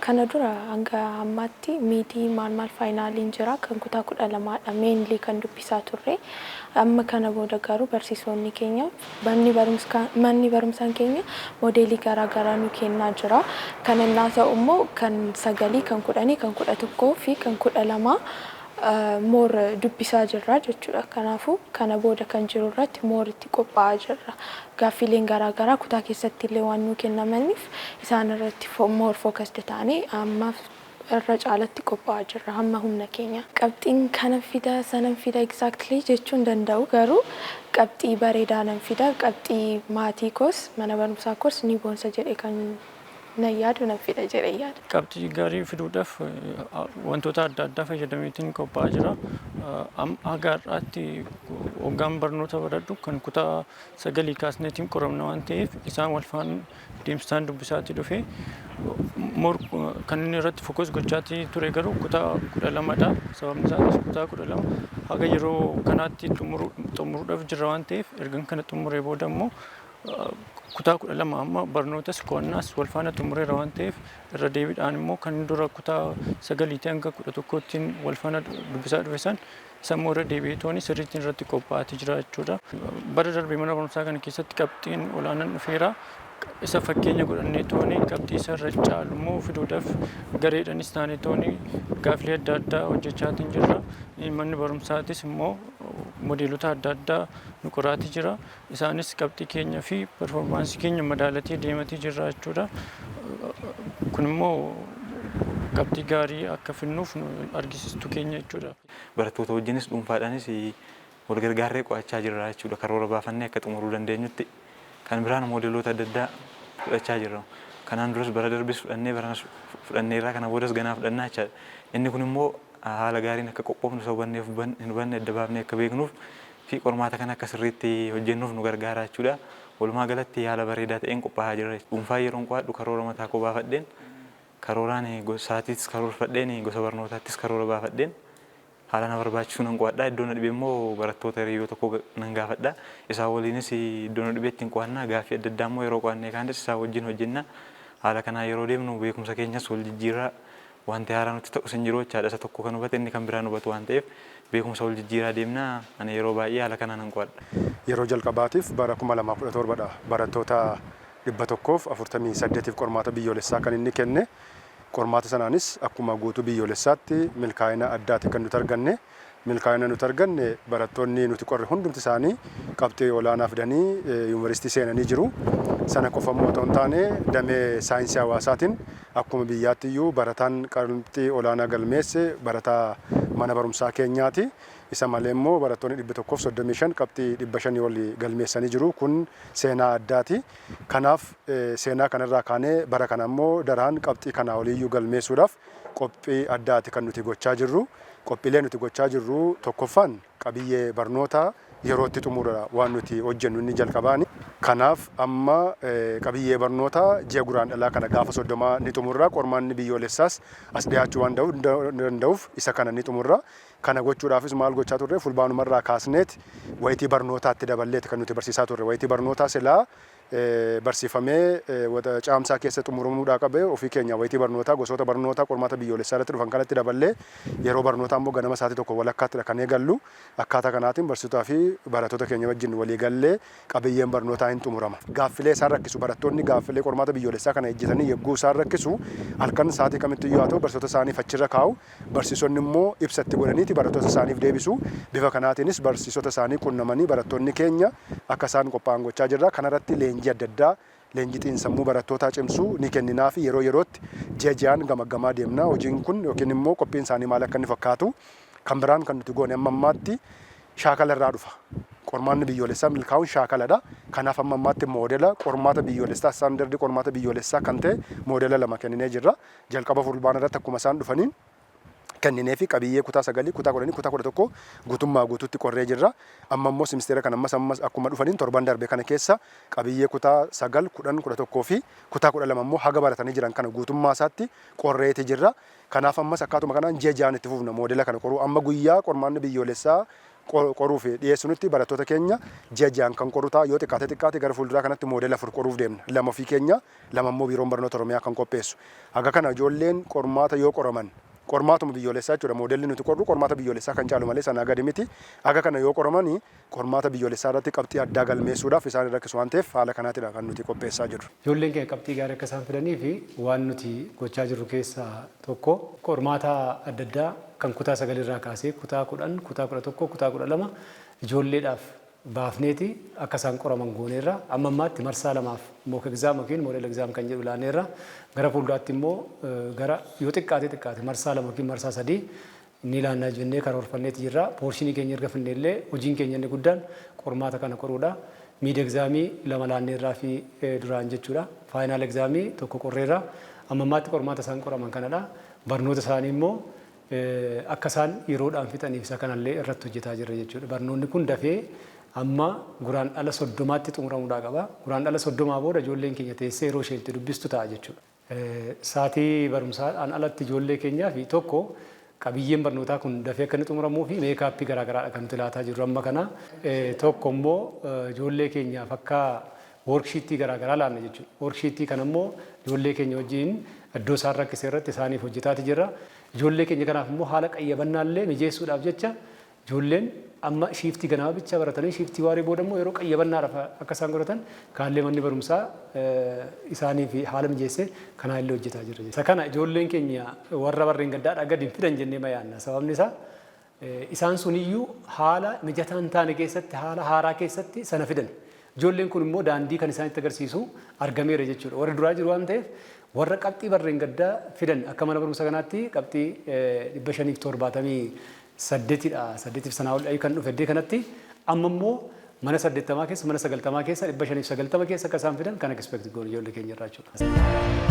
Kana dura hanga ammaatti miitii maal faayinaaliin jira kan kutaa 12dha mainly kan dubbisaa turre. Amma kana booda garuu barsiisonni keenya manni barumsaan keenya moodeelii garaa garaa nu kennaa jira. Kan innaa ta'u immoo kan 9 kan 10 kan 11 fi kan 12 moor dubbisaa jirra jechuudha. Kanaafuu kana booda kan jiru irratti mooritti qophaa'aa jirra. Gaaffileen garaa garaa kutaa keessatti illee waan nu kennamaniif isaan irratti moor focused ta'anii amma irra caalatti qophaa'aa jirra hamma humna keenya. Qabxiin kana fida sanan fida exactly jechuun danda'u garuu qabxii bareedaa nan fida. Qabxii maatii koos mana barumsaa koos ni boonsa jedhee kan nayyaadu nan fida jedhee yaada. Qabxii gaarii fiduudhaaf wantoota adda addaa fayyadameetiin qophaa'aa jira. Haga har'aatti hoggaan barnoota baradhu kan kutaa 9 kaasneetiin qoramna waan ta'eef isaan wal faana deemsisaan dubbisaatti dhufe kan inni irratti fokus gochaatii ture garuu kutaa 12dha. Sababni isaas kutaa 12 haga yeroo kanaatti xumuruudhaaf jirra waan ta'eef ergan kana xumuree booda immoo kutaa 12 amma barnootas qo'annaas wal faana xumureera waan ta'eef irra deebiidhaan immoo kan dura kutaa 9 hanga 11tiin wal faana dubbisaa dhufe san immoo irra deebi'ee sirriitti irratti qophaa'aa jira jechuudha. Bara darbee mana barumsaa kana keessatti qabxiin olaanaan dhufeera. Isa fakkeenya godhannee qabxii isa irra caalu immoo fiduudhaaf gareedhaanis taanee gaaffilee adda addaa hojjechaatiin jirra. Manni barumsaatis immoo moodeelota adda addaa nu qoraatii jira. Isaanis qabxii keenya fi performaansii keenya madaalatee deematii jirra jechuudha. Kun immoo qabxii gaarii akka finnuuf argisiistuu keenya jechuudha. Baratoota wajjinis dhuunfaadhaanis wal gargaarree qo'achaa jirra jechuudha. Karoora baafannee akka xumuruu dandeenyutti kan biraan moodeelota adda addaa fudhachaa jirra. Kanaan duras bara darbes fudhanneerra kana boodas ganaa fudhannaa jechaadha. Inni kun immoo haala gaariin akka qophoofnu sababneef hin hubanne adda baafnee akka beeknuuf fi qormaata kana akka sirriitti hojjennuuf nu gargaara jechuudha. Walumaa galatti haala bareedaa ta'een qophaa'aa jirra. Dhuunfaa yeroon qo'adhu karoora mataa koo baafadheen karooraan sa'aatiis karoorfadheen gosa barnootaattis karoora baafadheen haala na barbaachisu nan qo'adha. Iddoo na dhibe immoo barattoota hiriyyoo tokko nan gaafadha. Isaan waliinis iddoo na dhibeetti hin qo'annaa gaaffii adda addaa immoo yeroo qo'annee kaanis isaan wajjin hojjenna. Haala kanaa yeroo deemnu beekumsa keenyas wal jijjiirraa wanti haaraa nutti ta'u sin jiru jechaadha. Isa tokko kan hubate inni kan biraan hubatu waan ta'eef beekumsa wal jijjiirraa deemna. Ani yeroo baay'ee haala kanaa nan qo'adha. Yeroo jalqabaatiif bara 2017dha barattoota 148 qormaata biyyoolessaa kan inni kenne. Qormaata sanaanis akkuma guutuu biyyoolessaatti milkaa'ina addaati kan nuti arganne. Milkaa'ina nuti arganne barattoonni nuti qorre hundumti isaanii qabxii olaanaa fidanii yuunivarsiitii seenanii jiru. Sana qofa immoo otoo hin taane damee saayinsii hawaasaatiin akkuma biyyaatti iyyuu barataan qabxii olaanaa galmeesse barataa mana barumsaa keenyaati. Isa malee immoo barattoonni 135 qabxii 500 ol galmeessanii jiru. Kun seenaa addaati. Kanaaf seenaa kanarraa kaanee bara kana immoo daraan qabxii kanaa oliyyuu galmeessuudhaaf qophii addaati kan nuti gochaa jirru. Qophiilee nuti gochaa jirru tokkoffaan qabiyyee barnootaa yerootti xumurudha waan nuti hojjennu inni jalqabaani. Kanaaf amma qabiyyee barnootaa ji'a guraandhalaa kana gaafa 30 ni xumurra. Qormaanni biyyoolessaas as dhiyaachuu waan danda'uuf isa kana ni xumurra. Kana gochuudhaafis maal gochaa turre fulbaanumarraa kaasneeti wayitii barnootaatti daballeeti kan nuti barsiisaa turre. Wayitii barnootaa silaa barsiifamee caamsaa keessa xumuramuudhaa qabe ofii keenya wayitii barnootaa gosoota barnootaa qormaata biyyoolessaa irratti dhufan kanatti daballee yeroo barnootaa immoo ganama sa'aatii tokko walakkaatti kan eegallu. Akkaataa kanaatiin barsiisotaa fi barattoota keenya wajjin walii gallee qabiyyeen barnootaa hin xumurama. Gaaffilee isaan rakkisu barattoonni gaaffilee qormaata biyyoolessaa kana ejjetanii yegguu isaan rakkisu halkan sa'aatii kamittuu yoo ta'u barsiisota isaaniif achirra kaa'u. Barsiisonni immoo ibsatti godhaniiti barattoota isaaniif deebisu. Bifa kanaatiinis barsiisota isaanii qunnamanii barattoonni keenya akka isaan qophaa'an gochaa jirra. Kanarratti leenjii adda addaa leenjii xiinsammuu barattootaa cimsuu ni kenninaa fi yeroo yerootti ji'aan gamaggamaa deemna. Hojiin kun yookiin immoo qophiin isaanii maal akka inni fakkaatu kan biraan kan nuti goone amma ammaatti shaakala irraa dhufa. Qormaanni biyyoolessaa milkaa'uun shaakaladha. Kanaaf amma ammaatti moodela qormaata biyyoolessaa istaandardii qormaata biyyoolessaa kan ta'e moodela 2 kenninee jirra. Jalqaba fulbaana irratti akkuma isaan dhufaniin kenninee fi qabiyyee kutaa 9 kutaa 10 kutaa 11 guutummaa guutuutti qorree jirra. Amma immoo simisteera kan ammas akkuma dhufaniin torban darbe kana keessa qabiyyee kutaa 9 10 11 fi kutaa 12 immoo haga baratanii jiran kana guutummaa isaatti qorreeti jirra. Kanaaf ammas akkaatuma kanaan ji'aan itti fufna moodela kana qoruu. Amma guyyaa qormaanni biyyoolessaa qoruuf dhiyeessunutti barattoota keenya ji'a kan qoru ta'a yoo xiqqaate gara fuulduraa kanatti moodela 4 qoruuf deemna. 2 ofii keenya 2 immoo biiroon barnoota Oromiyaa kan qopheessu. Haga kana ijoolleen qormaata yoo qoraman qormaatuma biyyoolessaa jechuudha. Moodelli nuti qorru qormaata biyyoolessaa kan caalu malee sanaa gadi miti. Haga kana yoo qoramanii qormaata biyyoolessaa irratti qabxii addaa galmeessuudhaaf isaan rakkisu waan ta'eef haala kanaatidha kan nuti qopheessaa jirru. Ijoolleen keenya qabxii gaarii akka isaan fidanii fi waan nuti gochaa jirru keessaa tokko qormaata adda addaa kan kutaa 9 irraa kaasee kutaa 10, kutaa 11, kutaa 12 ijoolleedhaaf baafneeti akka isaan qoraman gooneerra. Amma ammaatti marsaa 2f mock exam yookiin model exam kan jedhu ilaaneerra. Gara fuulduraatti immoo gara yoo xiqqaate marsaa 2 yookiin marsaa 3 ni ilaannaa jennee karoorfanneeti jirra. Poorshinii keenya erga finneellee hojiin keenya inni guddaan qormaata kana qoruudha. Mid examii 2 laanneerraa fi duraan jechuudha. Final examii 1 qorreerra. Amma ammaatti qormaata isaan qoraman kanadha. Barnoota isaanii immoo akka isaan yeroodhaan fixaniif isa kanallee irratti hojjetaa jirra jechuudha. Barnoonni kun dafee amma guraan dhala 30tti xumuramuudhaa qaba. Guraan dhala 30 booda ijoolleen keenya teessee yeroo isheen itti dubbistu ta'a jechuudha. Saatii barumsaadhaan alatti ijoollee keenyaa fi tokko qabiyyeen barnootaa kun dafee akka inni xumuramuu fi meekaappii garaagaraadha kan nuti laataa jirru amma kana. Tokko immoo ijoollee keenyaaf akka workshiitii garaagaraa laanna jechuudha. Workshiitii kana immoo ijoollee keenya wajjin iddoo isaan rakkisee irratti isaaniif hojjetaati jirra. Ijoollee keenya kanaaf immoo haala qayyabannaallee mijeessuudhaaf jecha ijoolleen amma shiiftii ganama bicha baratanii shiiftii waarii booda immoo yeroo qayyabannaadhaaf akka isaan godhatan kaallee manni barumsaa isaaniif haala mijeessee kanaa illee hojjetaa jirra. Isa kana ijoolleen keenya warra barreen gaddaadhaa gadi hin fidan jennee mayaanna. Sababni isaa isaan suniyyuu haala mijataa hin taane keessatti haala haaraa keessatti sana fidan. Ijoolleen kun immoo daandii kan isaanitti agarsiisu argameera jechuudha. Warri duraa jiru waan ta'eef warra qabxii barreen gaddaa fidan akka mana barumsa kanaatti qabxii 578dha. 8 sanaa ol kan dhufe kanatti amma immoo mana 80 keessa mana 90 keessa 590 keessa akka isaan fidan kan expect goonu ijoollee keenya irraa jechuudha.